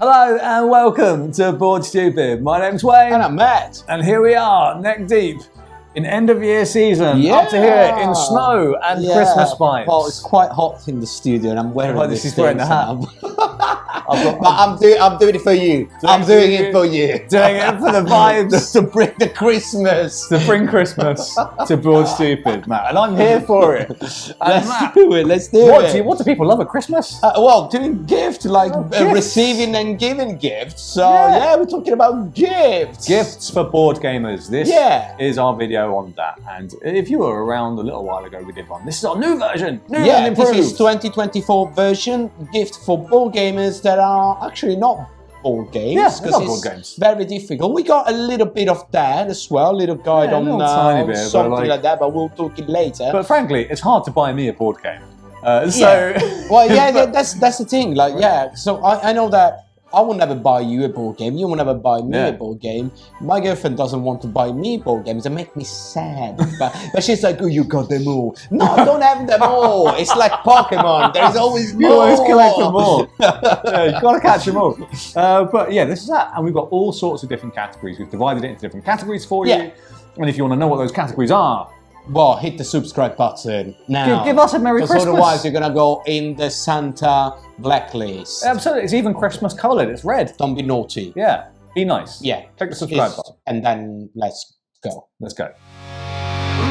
Hello and welcome to Board Stupid. My name's Wayne. And I'm Matt. And here we are, neck deep in end of year season, up to here in snow and Christmas vibes. Well, it's quite hot in the studio and I'm wearing this wearing the hat. But I'm doing it for you. I'm doing it for you. Doing it for the vibes. To bring the Christmas. To bring Christmas to Board Stupid, Matt. And I'm here for it. Let's do it. What do people love at Christmas? Well, doing gifts, like receiving and giving gifts. So yeah, we're talking about gifts. Gifts for board gamers. This is our video on that. And if you were around a little while ago, we did one. This is our new version. New and improved. This is 2024 version. Gift for board gamers that are actually not board games. Yeah, because board games. Very difficult. We got a little bit of that as well, a little guide on tiny bit, something like that, but we'll talk it later. But frankly, it's hard to buy me a board game. Well, that's the thing. Like, so I know that I will never buy you a board game. You will never buy me a board game. My girlfriend doesn't want to buy me board games. It makes me sad. But she's like, oh, you got them all. No, I don't have them all. It's like Pokemon. There's always more. You always collect them all. You've got to catch them all. But yeah, this is that. And we've got all sorts of different categories. We've divided it into different categories for you. And if you want to know what those categories are, well, hit the subscribe button now. Give us a Merry Christmas. Otherwise, you're going to go in the Santa blacklist. Absolutely. It's even Christmas coloured. It's red. Don't be naughty. Yeah. Be nice. Yeah. Click the subscribe button. And then let's go. Let's go.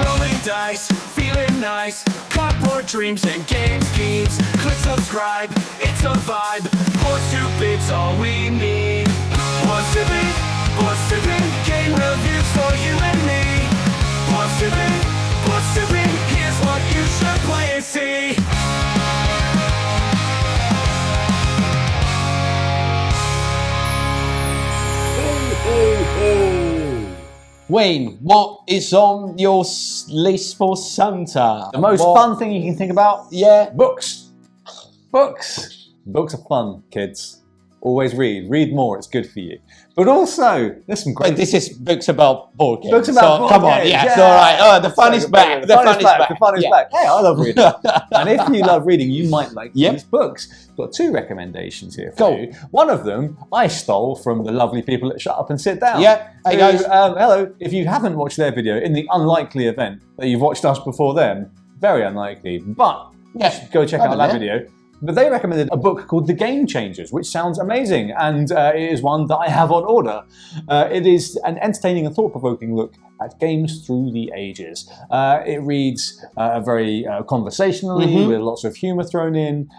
Rolling dice, feeling nice. Cardboard dreams and game schemes. Click subscribe. It's a vibe. Board Stupid's all we need. Board Stupid. Game reviews for you and me. Board Stupid. Here's what you should play and see. Wayne, what is on your list for Santa? The most fun thing you can think about? Yeah. Books. Books. Books are fun, kids. Always read. Read more. It's good for you. But also, there's some great... Wait, this is books about board games. Books about board games. Come on, it's all right. Oh, the fun is back. The fun is back. The fun is back. Hey, I love reading. And if you love reading, you might like these books. I've got two recommendations here for you. One of them I stole from the lovely people at Shut Up and Sit Down. Yeah. Hey guys. Hello. If you haven't watched their video, in the unlikely event that you've watched us before them, very unlikely, but you should go check out that video. But they recommended a book called The Game Changers, which sounds amazing, and it is one that I have on order. It is an entertaining and thought-provoking look at games through the ages. It reads very conversationally, with lots of humour thrown in.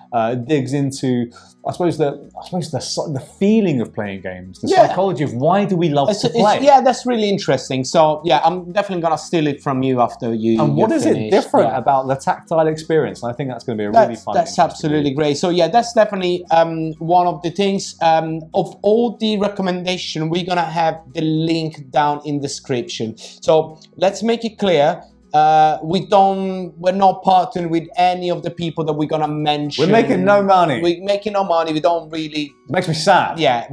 Digs into, I suppose the feeling of playing games, the psychology of why do we love to play. Yeah, that's really interesting. So yeah, I'm definitely gonna steal it from you after you. And what is it different about the tactile experience? And I think that's going to be a really fun. That's absolutely great. So yeah, that's definitely one of the things. Of all the recommendation, we're gonna have the link down in the description. So let's make it clear. We're not partnering with any of the people that we're gonna mention. We're making no money. We're making no money. We don't really. It makes me sad. Yeah,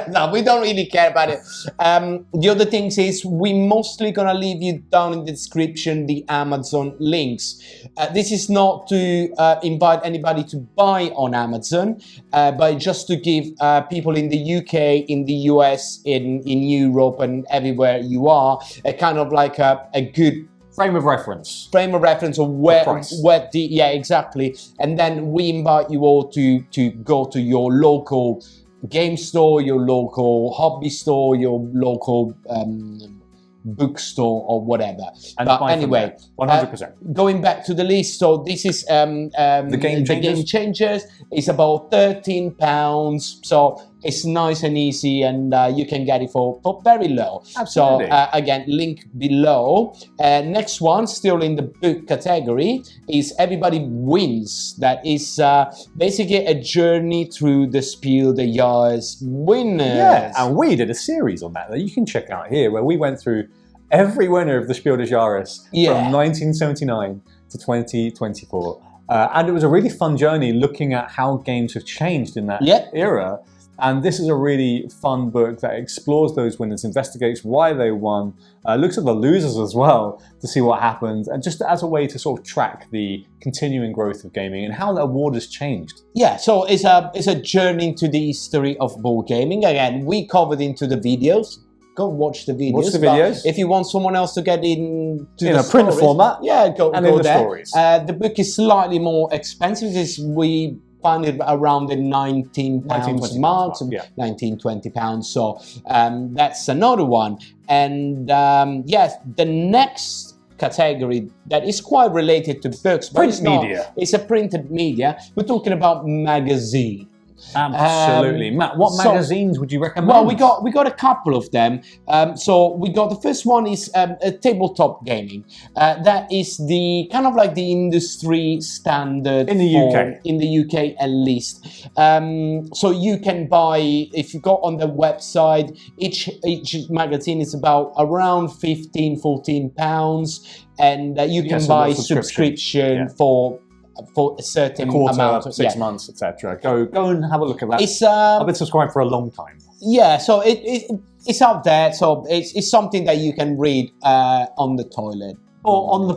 no, we don't really care about it. The other things is we mostly gonna leave you down in the description the Amazon links. This is not to invite anybody to buy on Amazon, but just to give people in the UK, in the US, in Europe, and everywhere you are, a kind of like a good frame of reference. Frame of reference of where exactly. And then we invite you all to go to your local game store, your local hobby store, your local bookstore or whatever. And but anyway, 100%. Going back to the list, so this is the Game Changers. It's about £13, so it's nice and easy, and you can get it for very low. Absolutely. So again, link below. Next one, still in the book category, is Everybody Wins. That is basically a journey through the Spiel des Jahres winners. Yeah, and we did a series on that you can check out here, where we went through every winner of the Spiel des Jahres from 1979 to 2024. And it was a really fun journey looking at how games have changed in that era. And this is a really fun book that explores those winners, investigates why they won, looks at the losers as well to see what happened, and just as a way to sort of track the continuing growth of gaming and how the award has changed. Yeah, so it's a journey into the history of board gaming. Again, we covered into the videos. Go watch the videos. Watch the videos. If you want someone else to get into in a print format, yeah, go in there. The stories. The book is slightly more expensive. We find it around the £19 mark, yeah. £19-20. So that's another one. And yes, the next category that is quite related to books, but print media. It's a printed media. We're talking about magazine. Absolutely. Matt, what magazines would you recommend? Well, we got a couple of them. So we got the first one is tabletop gaming. That is the kind of like the industry standard in the UK. In the UK at least. So you can buy, if you go on the website, each magazine is about around £14, and you can buy subscription for a certain quarter, amount, 6 months, etc. Go and have a look at that. It's I've been subscribed for a long time. Yeah, so it's out there. So it's something that you can read on the toilet, or on a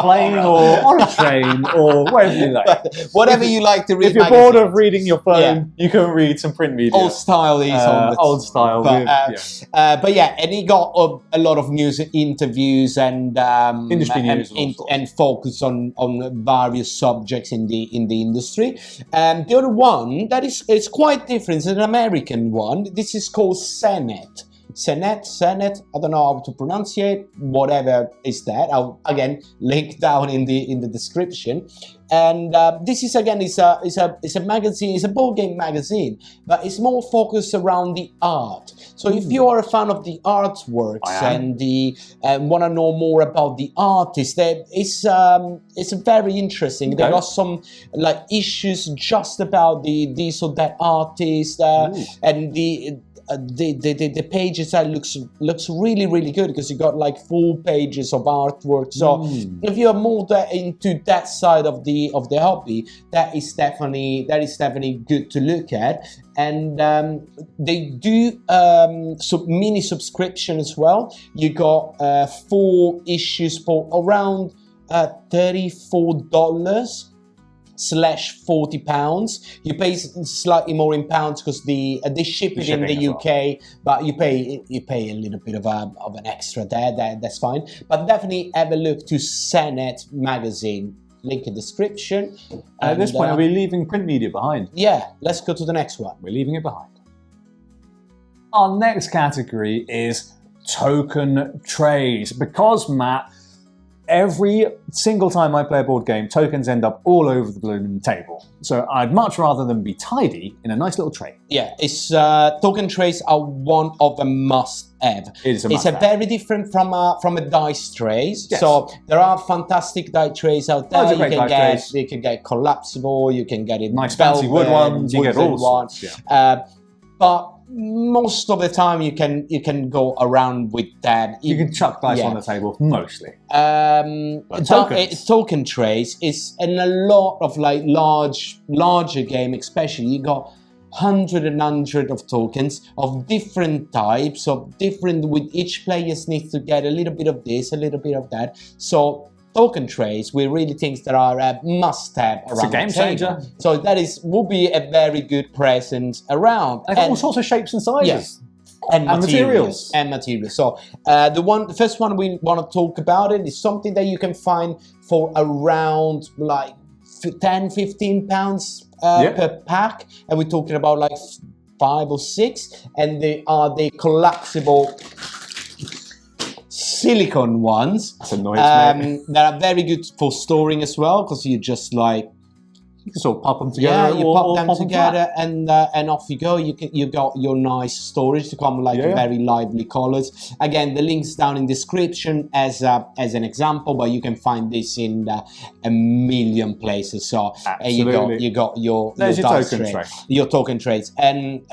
plane, or on a train, or wherever you like. Whatever you like to read. If you're bored of reading your phone, you can read some print media. Old style is old style. But yeah, and he got a lot of news, interviews, and industry news, and focus on various subjects in the industry. And the other one that is quite different. It's an American one. This is called Senet. Senet, I don't know how to pronounce it, whatever is that. I'll again link down in the description. And this is again is a magazine, it's a board game magazine, but it's more focused around the art. So if you are a fan of the artworks and want to know more about the artist, it's very interesting. There are some like issues just about this or that artist, and the pages that looks really good, because you got like full pages of artwork. So if you're more into that side of the hobby, that is definitely good to look at. And they do mini subscription as well. You got 4 issues for around $34. /£40. You pay slightly more in pounds because they ship it in the UK, but you pay a little bit of an extra there. That's fine. But definitely have a look to Senet magazine. Link in the description. At this point, are we leaving print media behind? Yeah, let's go to the next one. We're leaving it behind. Our next category is token trays, because Matt, every single time I play a board game, tokens end up all over the blooming table. So I'd much rather them be tidy in a nice little tray. Yeah, it's token trays are one of the must-have. It's a very different from a dice trays. Yes. So there are fantastic die trays out there. You can get collapsible. You can get it nice fancy wood ones. You get all sorts. Yeah. But most of the time you can go around with that. You can chuck dice on the table mostly. Token trays is in a lot of like larger game, especially you got hundred of tokens of different types, with each player needs to get a little bit of this, a little bit of that. So token trays, we really think that are a must-have around it's a game changer. So that will be a very good presence around. And all sorts of shapes and sizes. Yeah. And materials. So the first one we want to talk about is something that you can find for around like £10-15 per pack, and we're talking about like 5 or 6, and they are the collapsible silicone ones. That's annoying me. That are very good for storing as well, because you just like you can sort of pop them together. Yeah, you pop them together, and off you go. You got your nice storage to come like very lively colors. Again, the link's down in description as an example, but you can find this in a million places. So you got your token tray, your token trays, and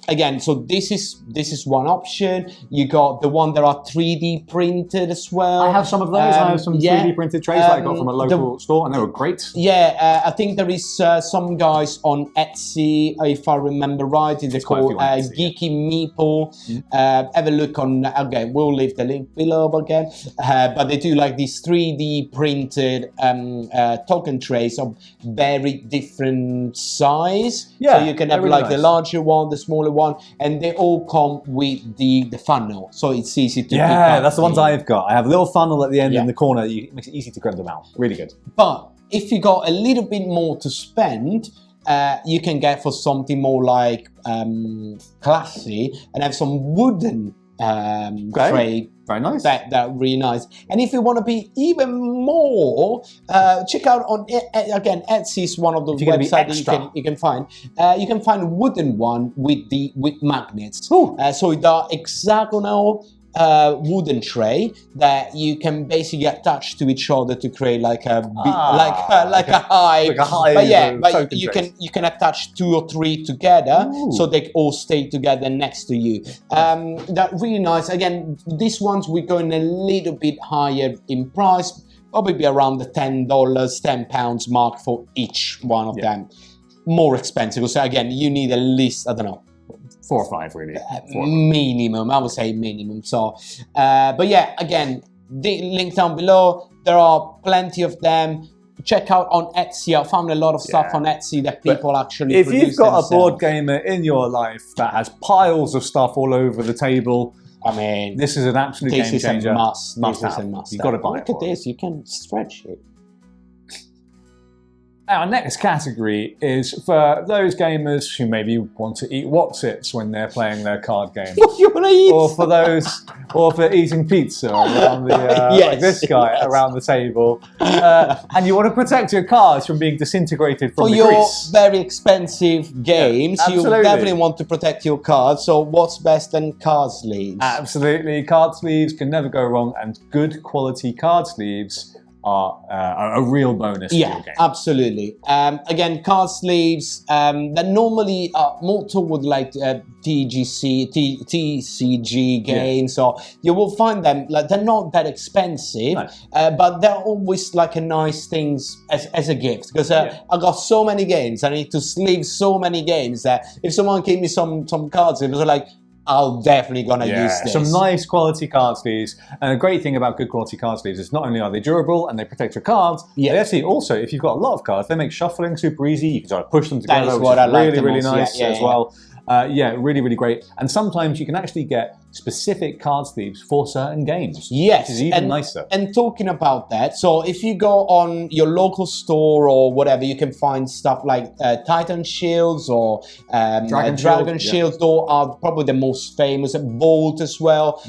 again, so this is one option. You got the one that are 3D printed as well. I have some of those. I have some 3D printed trays that I got from a local store, and they were great. Yeah, I think there is some guys on Etsy, if I remember right. They're called Geeky Meeple. Have a look on. Okay, we'll leave the link below again. But they do like these 3D printed token trays of very different size. Yeah, so you can have really like the nice. larger one, the smaller one, and they all come with the funnel, so it's easy to pick up. Yeah, that's the ones I've got. I have a little funnel at the end in the corner. It makes it easy to grab them out. Really good. But if you got a little bit more to spend, you can get for something more like classy and have some wooden tray. Very nice. That really nice. And if you want to be even more, check out on again, Etsy is one of the websites that you can find. You can find a wooden one with magnets. So the hexagonal wooden tray that you can basically attach to each other to create like a like a hive. But yeah, but you can attach 2 or 3 together, so they all stay together next to you. That really nice. Again, these ones we're going a little bit higher in price, probably around the $10, £10 mark for each one of them. More expensive. So again, you need at least, I don't know, 4 or 5 really. Minimum, I would say minimum. So, but yeah, again, the link down below. There are plenty of them. Check out on Etsy. I found a lot of stuff on Etsy that people actually If produce you've got themselves. a board gamer in your life that has piles of stuff all over the table, I mean, this is an absolute game changer. This is a must. Must this have. is a must. You've got to buy it. Look at this. You can stretch it. Our next category is for those gamers who maybe want to eat Wotsits when they're playing their card games. What you want to eat? Or for eating pizza around the, like this guy around the table. And you want to protect your cards from being disintegrated from the your grease. very expensive games, you definitely want to protect your cards. So what's best than card sleeves? Absolutely. Card sleeves can never go wrong, and good quality card sleeves are a real bonus for your game. Absolutely. Again, card sleeves that normally are more toward like TCG games, so you will find them like they're not that expensive, but they're always like a nice things as a gift, because I got so many games. I need to sleeve so many games that if someone gave me some cards, it was like, I'm definitely gonna use this. Some nice quality card sleeves. And a great thing about good quality card sleeves is not only are they durable and they protect your cards, they actually also, if you've got a lot of cards, they make shuffling super easy. You can sort of push them together, that is which what is I like really the most. nice as well. Really, really great. And sometimes you can actually get specific card sleeves for certain games. Yes, which is even nicer. And talking about that, so if you go on your local store or whatever, you can find stuff like Titan Shields or Dragon Shields. Those are probably the most famous. Vault as well.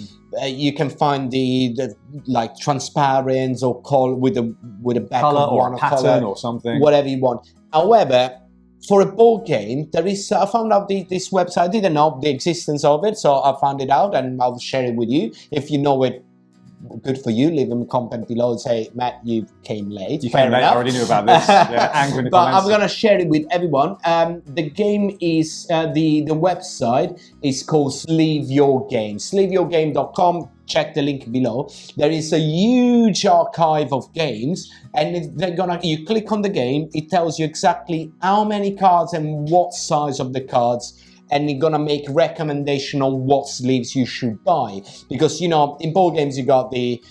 You can find the like transparent or with a back color of or one a pattern color, or something, whatever you want. However, for a board game, there is. I found out this website. I didn't know the existence of it, so I found it out, and I'll share it with you. If you know it, good for you. Leave them a comment below and say, Matt, you came late. You came late. I already knew about this. Angry in the but comments. I'm gonna share it with everyone. The game is the website is called Sleeve Your Game. SleeveYourGame.com. Check the link below. There is a huge archive of games, and you click on the game, it tells you exactly how many cards and what size of the cards, and it's gonna make recommendation on what sleeves you should buy. Because in board games you got the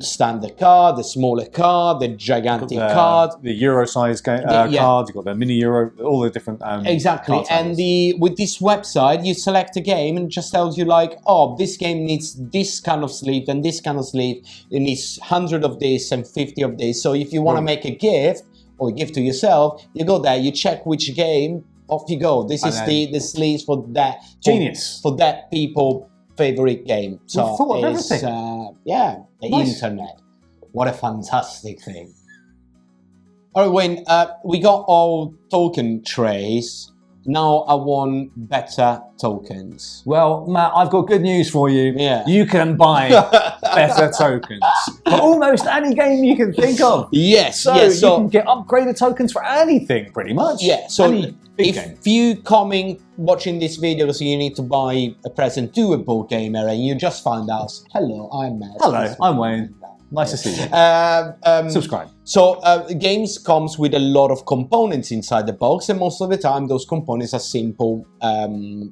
standard card, the smaller card, the gigantic card, the Euro size cards. You've got the mini Euro, all the different exactly. Card and with this website, you select a game and it just tells you like, oh, this game needs this kind of sleeve and this kind of sleeve. It needs 100 of this and 50 of this. So if you want to make a gift or give to yourself, you go there, you check which game. Off you go. This is the sleeves for that for that people favorite game. So it's the internet. What a fantastic thing. All right, Wayne, we got all token trays. Now I want better tokens. Well, Matt, I've got good news for you. Yeah. You can buy better tokens for almost any game you can think of. Yes. So you can get upgraded tokens for anything, pretty much. Yeah. So if you coming watching this video, so you need to buy a present to a board gamer, and you just find out, hello, I'm Matt. Hello, I'm Wayne. Nice to see you. Subscribe. So games comes with a lot of components inside the box, and most of the time those components are simple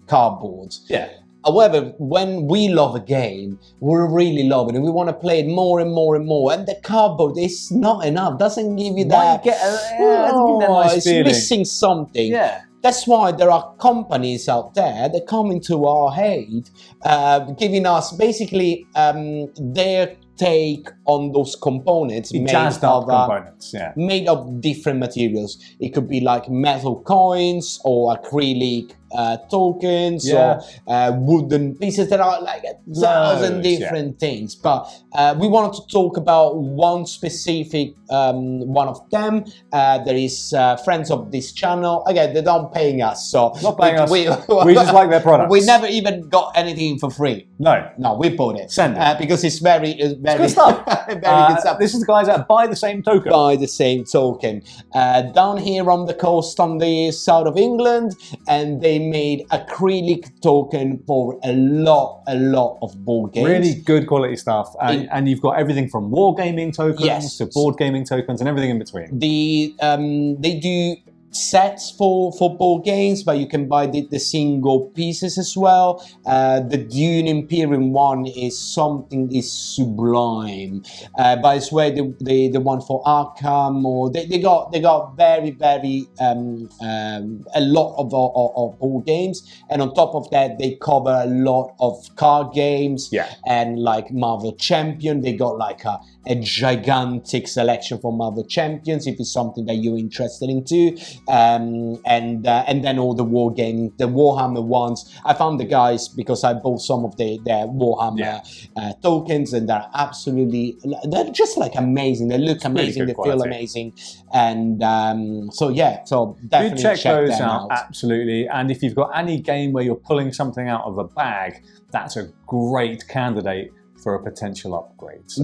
cardboard. Yeah. However, when we love a game, we really love it and we want to play it more and more and more. And the cardboard is not enough, doesn't give you that. Nice it's feeling. missing something. Yeah. That's why there are companies out there that come into our aid, giving us basically their take on those components Jazzed up components, yeah. made of different materials. It could be like metal coins or acrylic tokens or wooden pieces that are like 1,000 different things. But we wanted to talk about one specific one of them. There is friends of this channel. Again, they don't paying us, so not paying us. We just like their products. We never even got anything for free. No, we bought it. Send it because it's very good stuff. very good stuff. This is the guys that buy the same token. Buy the same token. Down here on the coast on the south of England, and they made acrylic token for a lot of board games. Really good quality stuff, and you've got everything from wargaming tokens to board gaming tokens and everything in between. They do sets for board games, but you can buy the single pieces as well. The Dune Imperium one is sublime, but I swear the one for Arkham, or they got very a lot of board games, and on top of that they cover a lot of card games. And like Marvel Champion, they got like a gigantic selection for Marvel Champions if it's something that you're interested in too. And then all the war game, the Warhammer ones. I found the guys because I bought some of their Warhammer tokens, and they're just like amazing. They look amazing, they feel amazing, and so definitely do check those them out. Absolutely. And if you've got any game where you're pulling something out of a bag, that's a great candidate for a potential upgrade. So,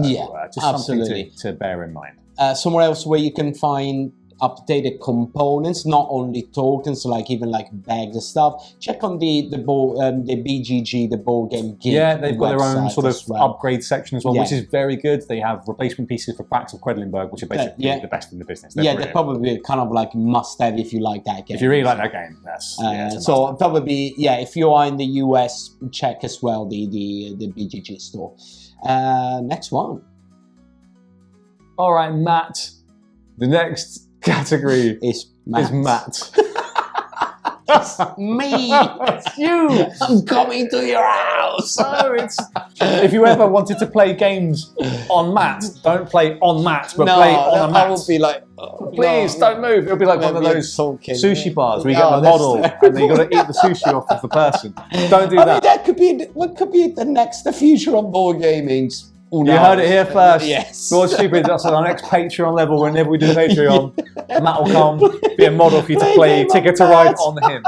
just something to bear in mind. Somewhere else where you can find updated components, not only tokens, like even like bags and stuff. Check on the BGG, the board game geek. Yeah, they've got their own sort of upgrade section as well, which is very good. They have replacement pieces for packs of Quedlinburg, which are basically the best in the business. They're probably kind of like must-have if you like that game. If you really like that game, that's so probably if you are in the US, check as well the BGG store. Next one. All right, Matt. The next category is Matt. It's me. It's you. I'm coming to your house. So if you ever wanted to play games on Matt, don't play on Matt, but play on a mat. I would be like, please don't move. It'll be like one of those sushi bars where you get the model and then you got to eat the sushi off of the person. Don't do that. I mean, that could be what could be the future of board gaming. You heard it here first. Yes. Board Stupid, that's on our next Patreon level. Whenever we do Patreon, Matt will come, be a model for you to play Ticket to Ride on him.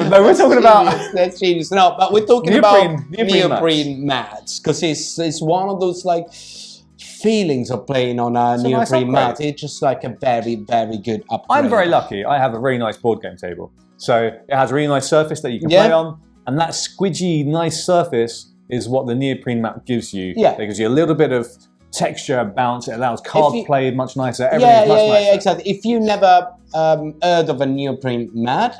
No, we're talking about... That's genius. No, but we're talking about Neoprene Mats, because it's one of those like feelings of playing on a Neoprene Mat. It's just like a very good upgrade. I'm very lucky. I have a very nice board game table. So it has a really nice surface that you can play on, and that squidgy, nice surface is what the Neoprene Mat gives you. It gives you a little bit of texture, bounce. It allows card play much nicer. Everything is much nicer. Exactly. If you never heard of a Neoprene Mat,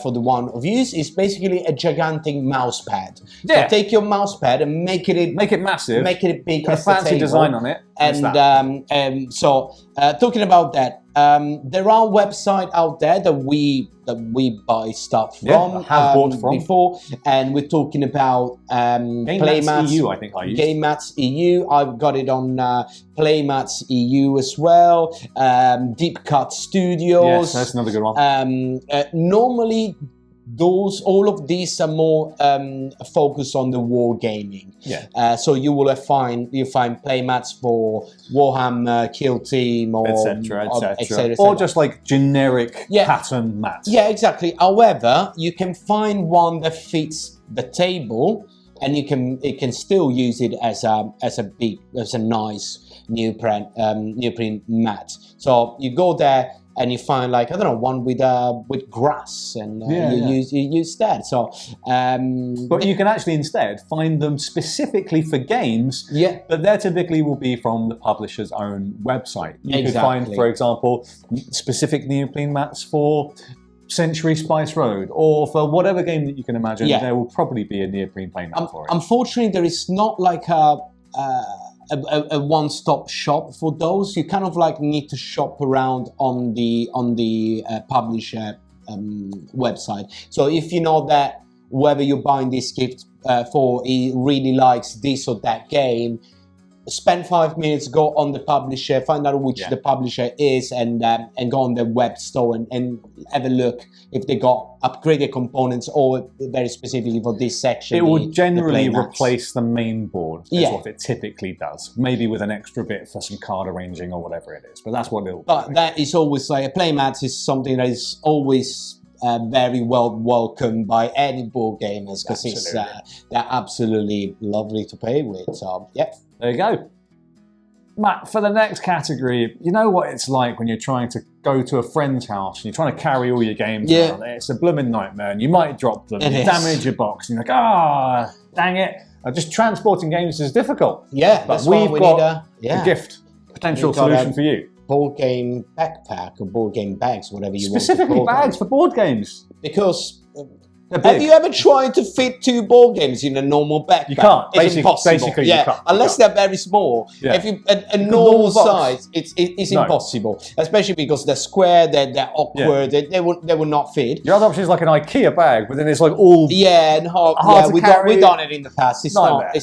for the one of you, it's basically a gigantic mouse pad. So take your mouse pad and make it massive, make it big, put a fancy design on it, and so talking about that, there are websites out there that we buy stuff from, have bought from before, and we're talking about Playmats EU. I think I use GameMats EU. I've got it on Playmats EU as well. Deep Cut Studios. Yes, that's another good one. Normally, all of these are more focused on the wargaming. So you will find playmats for Warhammer, Kill Team, or etc. Or just like generic pattern mats. Yeah, exactly. However, you can find one that fits the table, and you can still use it as a nice Neoprene mat. So you go there. and you find like, I don't know, one with grass, and you use that. So, but you can actually instead find them specifically for games. Yeah. But they typically will be from the publisher's own website. You could find, for example, specific neoprene mats for Century Spice Road, or for whatever game that you can imagine. There will probably be a neoprene playmat for it. Unfortunately, there is not like a one-stop shop for those. You kind of like need to shop around on the publisher website. So if you know that whoever you're buying this gift for, he really likes this or that game, spend 5 minutes, go on the publisher, find out which the publisher is, and go on their web store and have a look if they got upgraded components, or very specifically for this section. It will generally replace the main board. Is what it typically does. Maybe with an extra bit for some card arranging or whatever it is. But that's what it'll. But that is always like a playmat is something that is always very well welcomed by any board gamers, because it's they're absolutely lovely to play with. So yeah. There you go. Matt, for the next category, you know what it's like when you're trying to go to a friend's house and you're trying to carry all your games around. It's a blooming nightmare, and you might drop them, damage your box, and you're like, dang it. Just transporting games is difficult. Yeah, but we've got a gift, potential solution for you. Board game backpack or board game bags, whatever you Specifically want to call bags for board games. Because have you ever tried to fit 2 board games in a normal backpack? You can't. It's impossible. Basically, you can't. Unless they're very small. Yeah. If you a normal size, it's impossible. Especially because they're square, they're awkward, they will not fit. Your other option is like an IKEA bag, but then it's like all hard we've done it in the past. It's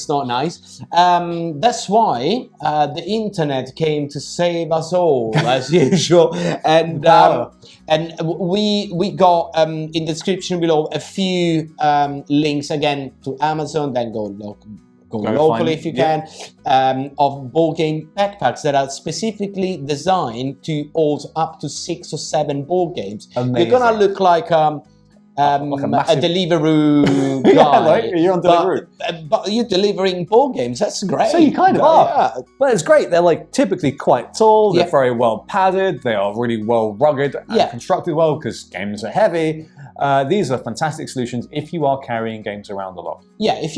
not nice. That's why the internet came to save us all, as usual. And we got in the description below a few links again to Amazon, then go locally if you can, of board game backpacks that are specifically designed to hold up to 6 or 7 board games. Amazing. You're gonna look like a Deliveroo guy. You're on Deliveroo. But you're delivering board games. That's great. So you kind of are. Yeah. But it's great. They're like typically quite tall. They're very well padded. They are really well rugged and constructed well, because games are heavy. These are fantastic solutions if you are carrying games around a lot. Yeah, if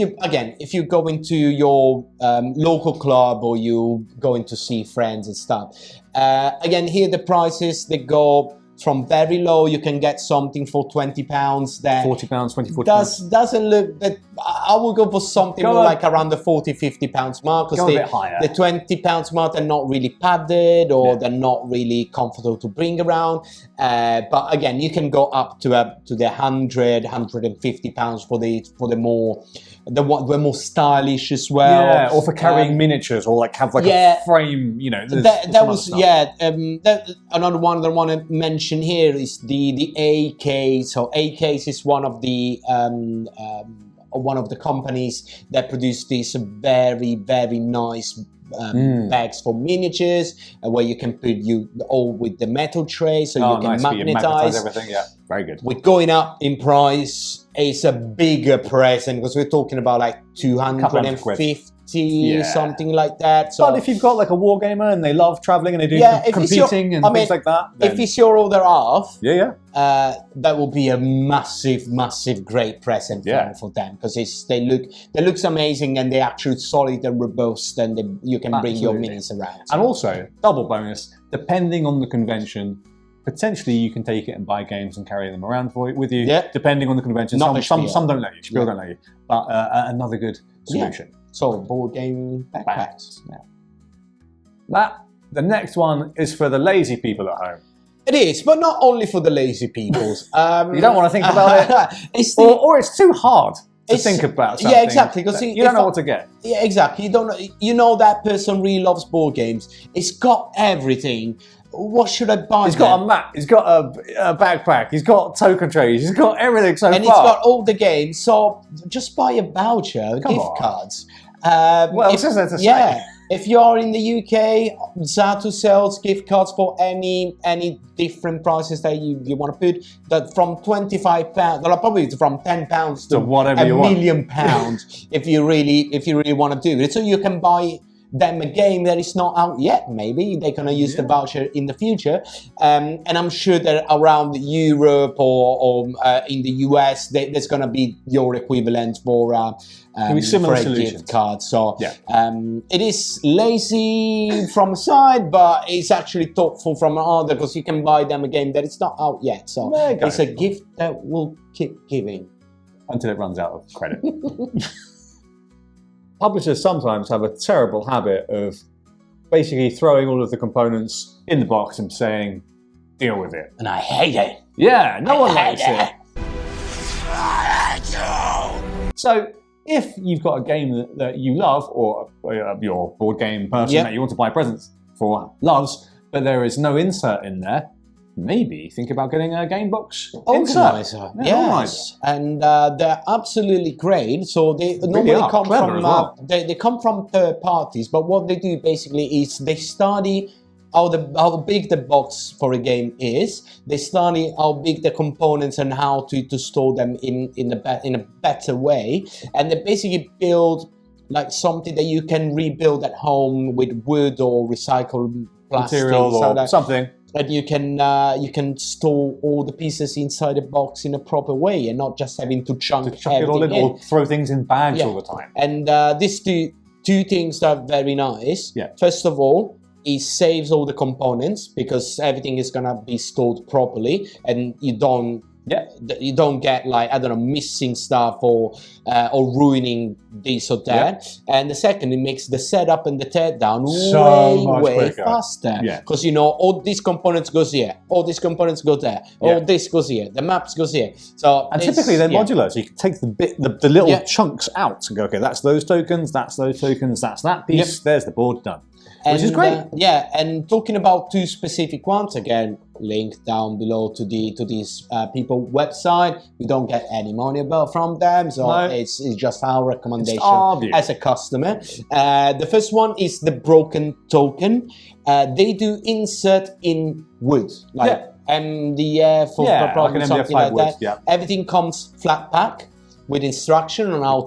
you go into your local club, or you going to see friends and stuff. Again, here the prices, they go from very low. You can get something for £20. That £40, 20, £40. Doesn't look that. I will go for something more like around the £40, £50 mark, because a bit higher. The £20 mark, they're not really padded, or they're not really comfortable to bring around. But again, you can go up to the £100, £150 for the more stylish as well. Yeah, or for carrying miniatures, or like have like a frame. You know, that was another one that I want to mention here is the A case. So A case is one of the companies that produce these very nice bags for miniatures, where you can put all with the metal tray, so you can magnetize everything. Yeah, very good. We're going up in price. It's a bigger present, because we're talking about like 250. Something like that. So, but if you've got like a wargamer and they love traveling and they do competing and things like that, if it's your older half, that will be a massive great present for them, because they look amazing, and they're actually solid and robust, and you can bring your minis around. And also, double bonus, depending on the convention, potentially you can take it and buy games and carry them around with you. Depending on the convention. Some don't let you. Spiel don't let you. But another good solution. So, board game backpacks. The next one is for the lazy people at home. It is, but not only for the lazy peoples. You don't want to think about it, or it's too hard to think about something. Yeah, exactly. Because you don't know what to get. Yeah, exactly. You don't know. You know that person really loves board games. It's got everything. What should I buy? He's got a mat. He's got a backpack. He's got token trays. He's got everything so far. And he's got all the games. So just buy a voucher, gift cards. What else is there to say? If you're in the UK, Zato sells gift cards for any different prices that you want to put. That from £25, well, probably from £10 to whatever £1 million if you really want to do it. So you can buy them a game that is not out yet. Maybe they're gonna use the voucher in the future, and I'm sure that around Europe or in the US, there's gonna be your equivalent for similar for a solutions. gift card. So it is lazy from a side, but it's actually thoughtful from another, because you can buy them a game that it's not out yet. So it's a gift that will keep giving until it runs out of credit. Publishers sometimes have a terrible habit of basically throwing all of the components in the box and saying, deal with it. and I hate it. Yeah, no one likes it. So if you've got a game that you love, or your board game person that you want to buy presents for loves, but there is no insert in there, maybe think about getting a game box Organizer, yes, and they're absolutely great. So they normally are come clever from as well. they come from third parties, but what they do basically is they study how big the box for a game is. They study how big the components and how to store them in a better way, and they basically build like something that you can rebuild at home with wood or recycled plastic material or something. And you can store all the pieces inside the box in a proper way, and not just having to chuck it all in, or throw things in bags all the time. And these two things are very nice. Yeah. First of all, it saves all the components, because everything is gonna be stored properly, and you don't get, like, I don't know, missing stuff or ruining this or that. And the second, it makes the setup and the teardown way faster, because you know all these components goes here, all these components go there, all this goes here, the maps goes here. So and typically they're modular, so you can take the little chunks out and go, okay, that's those tokens, that's those tokens, that's that piece. There's the board done. Which is great. And talking about two specific ones, again, link down below to this people website. We don't get any money from them, so it's just our recommendation as a customer. The first one is the Broken Token. They do insert in wood, like MDF or probably like something like that. Everything comes flat pack with instruction on how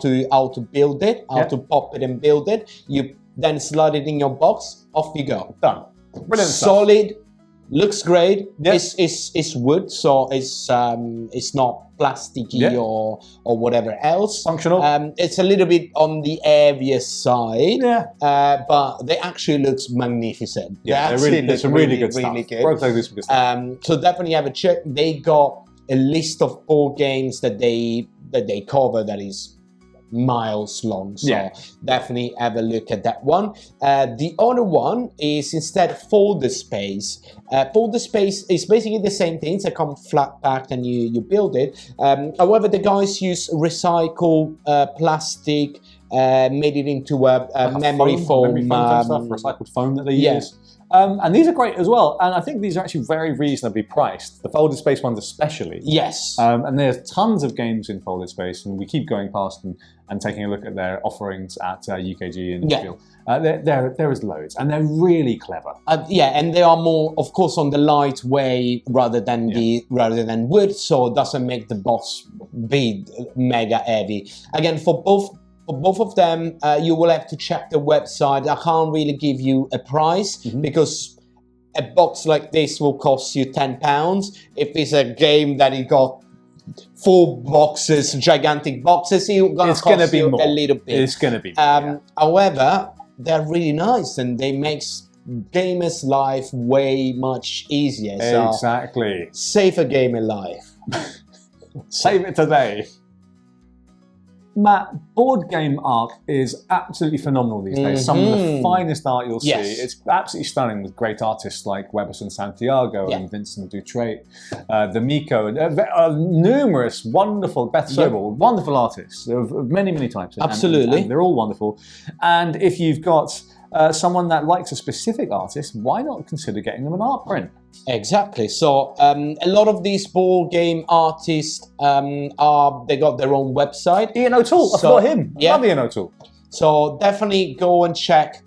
to build it, how to pop it and build it. You then slide it in your box, off you go. Done. Brilliant Solid, stuff. looks great. It's wood, so it's not plasticky or whatever else. Functional. It's a little bit on the heavier side, but they actually looks magnificent. It's a really good stuff. So definitely have a check. They got a list of board games that they cover that is miles long, so definitely have a look at that one. The other one is instead Folder Space. Folder Space is basically the same thing. They come flat packed and you build it. However, the guys use recycled plastic, made it into a memory foam recycled foam that they use. And these are great as well, and I think these are actually very reasonably priced. The Folded Space ones especially. Yes. And there's tons of games in Folded Space, and we keep going past and taking a look at their offerings at UKG and Nashville. There is loads, and they're really clever. And they are more, of course, on the light way rather than wood, so it doesn't make the box be mega heavy. Again, for both of them, you will have to check the website. I can't really give you a price because a box like this will cost you £10. If it's a game that it got 4 boxes, gigantic boxes, it's going to be more. A little bit. It's going to be more. However, they're really nice and they make gamers' life way much easier. So exactly. Save a gamer life. Save it today. Matt, board game art is absolutely phenomenal these days. Some of the finest art you'll see. It's absolutely stunning with great artists like Weberson Santiago and Vincent Dutrait, the Miko, and numerous wonderful, Beth Sobel, wonderful artists of many, many types. Absolutely. And they're all wonderful. And if you've got someone that likes a specific artist, why not consider getting them an art print? Exactly. So a lot of these board game artists they got their own website. Ian O'Toole, I forgot him. I love Ian O'Toole. So definitely go and check.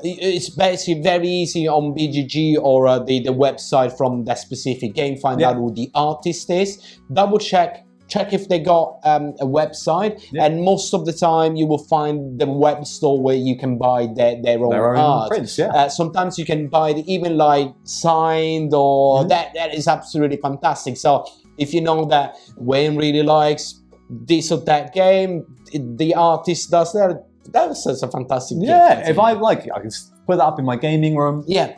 It's basically very easy on BGG or the website from that specific game. Find out who the artist is. Double check check if they got a website, and most of the time you will find the web store where you can buy their own art. Prints, sometimes you can buy it even like signed, or that is absolutely fantastic. So if you know that Wayne really likes this or that game, the artist does that. That's a fantastic gift. Yeah, if I like it, I can put that up in my gaming room. Yeah.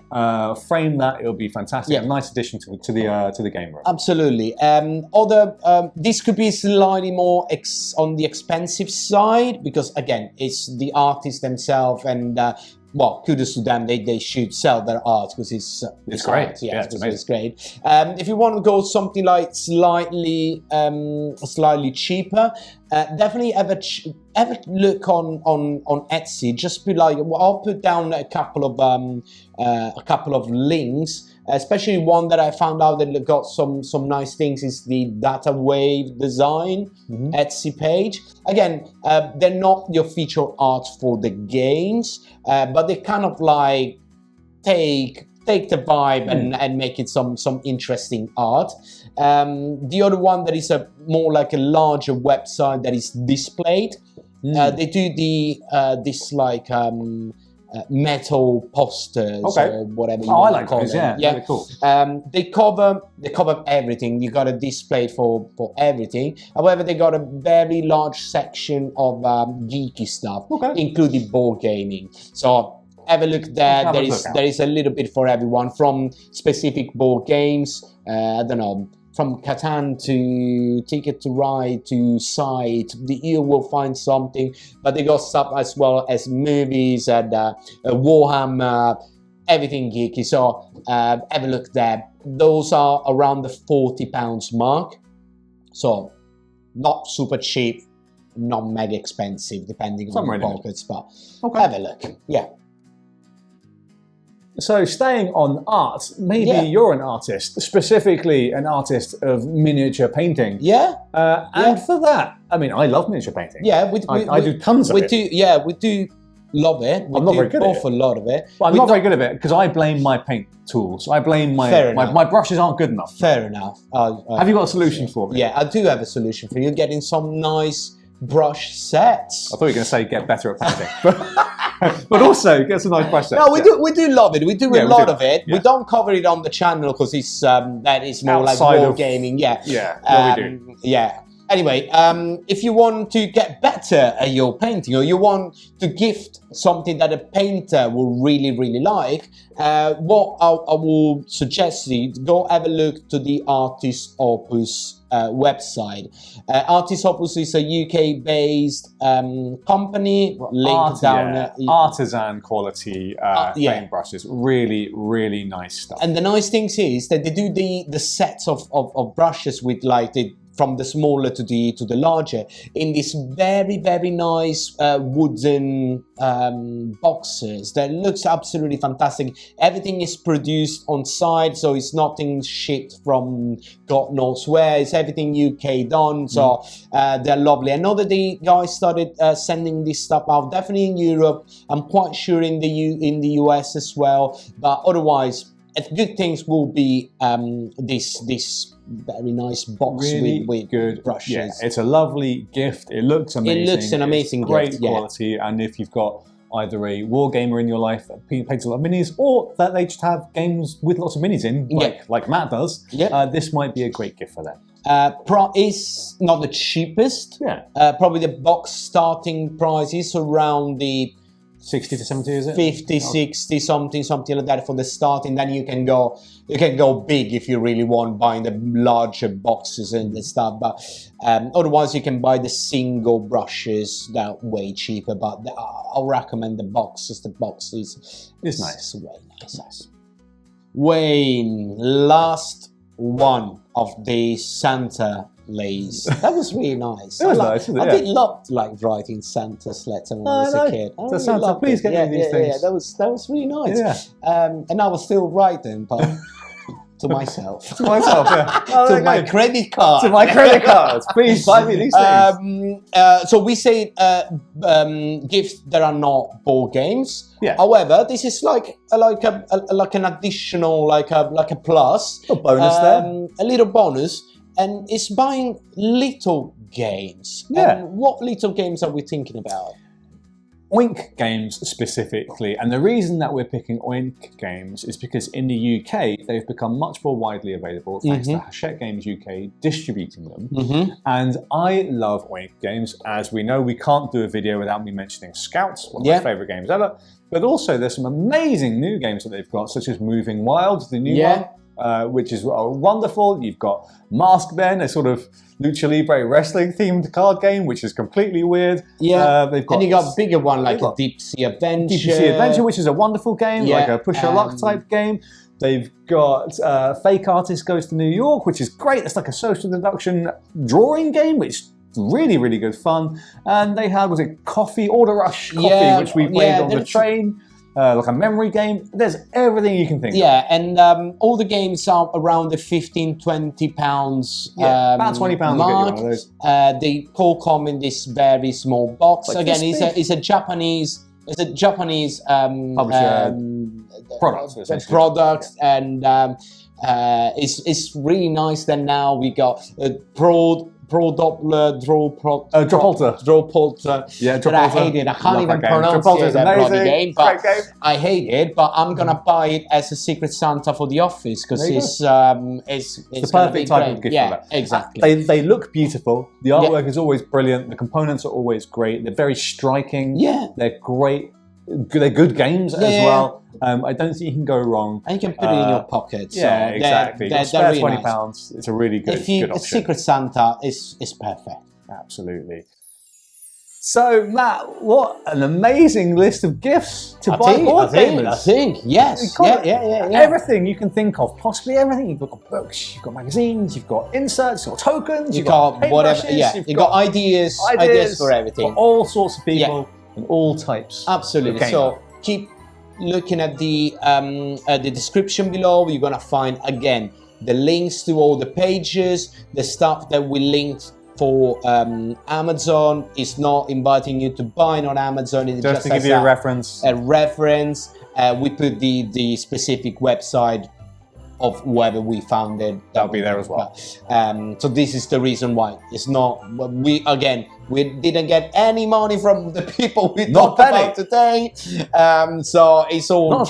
Frame that, it'll be fantastic. Yeah. A nice addition to the game room. Absolutely. This could be slightly more on the expensive side, because again, it's the artists themselves, and well, kudos to them. They should sell their art because it's great. Art. Yeah, it's great. If you want to go something like slightly cheaper, definitely have a look on Etsy. Just be like, well, I'll put down a couple of links. Especially one that I found out that got some nice things is the Data Wave Design Etsy page. Again, they're not your featured art for the games, but they kind of like take the vibe and make it some interesting art. The other one that is more like a larger website that is displayed. They do this like metal posters or whatever you want to call them. Yeah, cool. They cover everything. You got a display for everything. However, they got a very large section of geeky stuff, including board gaming. So have a look there. There is a little bit for everyone, from specific board games. I don't know, from Catan to Ticket to Ride to Sight, you will find something. But they got stuff as well as movies and Warhammer, everything geeky. So have a look there. Those are around the £40 mark. So not super cheap, not mega expensive, depending on your pockets. But have a look. Yeah. So staying on art, maybe you're an artist, specifically an artist of miniature painting. Yeah. And for that, I mean, I love miniature painting. Yeah, I do tons of it. We do love it. I'm not very good at it. A lot of it. But I'm not very good at it because I blame my paint tools. I blame my brushes aren't good enough. Fair enough. Have you got a solution for me? Yeah, I do have a solution for you. Getting some nice brush sets. I thought you were going to say get better at painting. But also get some nice brush sets. No, we do love it. We do a lot of it. Yeah. We don't cover it on the channel because it's that is more outside like war gaming. Yeah. Yeah. We do. Yeah. Anyway, if you want to get better at your painting, or you want to gift something that a painter will really like, what I will suggest you to go have a look to the Artist Opus website. Artist Opus is a UK-based company. Linked down. Artisan quality paint brushes. Really nice stuff. And the nice thing is that they do the sets of brushes with like from the smaller to the larger in these very nice wooden boxes that looks absolutely fantastic. Everything is produced on site, so it's nothing shipped from God knows where. It's everything UK done, so they're lovely. I know that the guys started sending this stuff out, definitely in Europe. I'm quite sure in the US as well, but otherwise good things will be this very nice box with good brushes. Yeah, it's a lovely gift. It looks amazing. It looks an amazing gift. Great quality. And if you've got either a wargamer in your life that paints a lot of minis, or that they just have games with lots of minis in, like Matt does, this might be a great gift for them. Is not the cheapest. Yeah. Probably the box starting price is around the 60 to 70, is it? 50, 60, something like that for the start, and then you can go big if you really want, buying the larger boxes and stuff. But otherwise, you can buy the single brushes that are way cheaper. But I'll recommend the boxes. The box is nice. Way nice. Wayne, last one of the Santa lays. That was really nice. It was nice, wasn't it? I did love writing Santa's letter when I was a kid. So Santa, please get me these things. Yeah, that was really nice. Yeah. And I was still writing, but to myself. To myself, yeah. To my credit card. To my credit cards. Please buy me these things. So we say gifts that are not board games. Yeah. However, this is like an additional, like a plus. A bonus there. A little bonus. and it's buying little games. Yeah. And what little games are we thinking about? Oink games specifically, and the reason that we're picking Oink games is because in the UK they've become much more widely available thanks to Hachette Games UK distributing them. And I love Oink games. As we know, we can't do a video without me mentioning Scouts, one of my favourite games ever. But also there's some amazing new games that they've got, such as Moving Wild, the new one, which is wonderful. You've got Masked Men, a sort of Lucha Libre wrestling themed card game, which is completely weird. They've got, and you got a bigger one like a Deep Sea Adventure. Deep Sea Adventure, which is a wonderful game, like a push your luck type game. They've got Fake Artist Goes to New York, which is great. It's like a social deduction drawing game, which is really, really good fun. And they had, was it Order Rush Coffee, which we played on the train. Like a memory game. There's everything you can think of. And all the games are around the £15–20 about £20 mark. Get you one of those. They all come in this very small box. Like again, it's a Japanese publisher product, and it's really nice. Then now we got Pro Doppler, Drawpolter. Yeah, That I hate it. I can't even pronounce it. That bloody game, but I hate it. But I'm gonna buy it as a Secret Santa for the office because it's the perfect type of gift for that. Exactly. They look beautiful. The artwork is always brilliant. The components are always great. They're very striking. They're great. They're good games as well. I don't think you can go wrong. And you can put it in your pocket. So exactly. Spare really £20. Nice. It's a really good option. Secret Santa is perfect. Absolutely. So, Matt, what an amazing list of gifts to buy board gamers. I think, yes. Everything you can think of, possibly everything. You've got books, you've got magazines, you've got inserts, you've got tokens, you've got whatever. You've got ideas for everything. For all sorts of people and all types. Absolutely. So, keep looking at the description below. You're gonna find again the links to all the pages, the stuff that we linked for Amazon. Is not inviting you to buy on Amazon. It's just to give you a reference. We put the specific website of whoever we found it. That'll be there as well. So this is the reason why. It's not, we didn't get any money from the people we talked about today. So it's all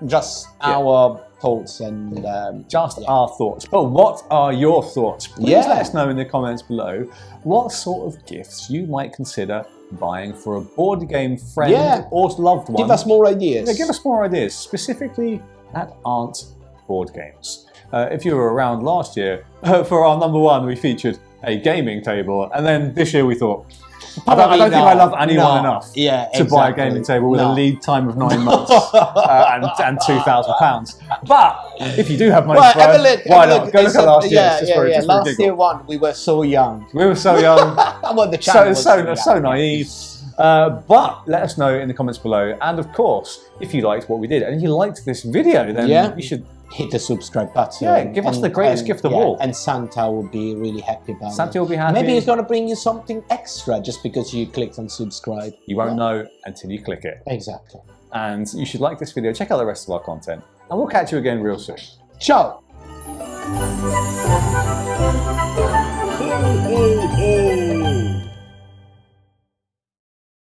just our thoughts and our thoughts. But what are your thoughts? Please let us know in the comments below what sort of gifts you might consider buying for a board game friend or loved one. Give us more ideas. Yeah, give us more ideas, specifically that aren't board games. If you were around last year, for our #1, we featured a gaming table, and then this year we thought, I don't think I love anyone enough to buy a gaming table with a lead time of 9 months and £2,000. But if you do have money to burn, why not? Go look at last year. Last year one, we were so young. We were so young. Well, the channel was so naive. But let us know in the comments below. And of course, if you liked what we did and if you liked this video, then you should hit the subscribe button. Yeah, give us the greatest gift of all. And Santa will be really happy about it. Santa will be happy. Maybe he's going to bring you something extra just because you clicked on subscribe. You won't know until you click it. Exactly. And you should like this video. Check out the rest of our content. And we'll catch you again real soon. Ciao!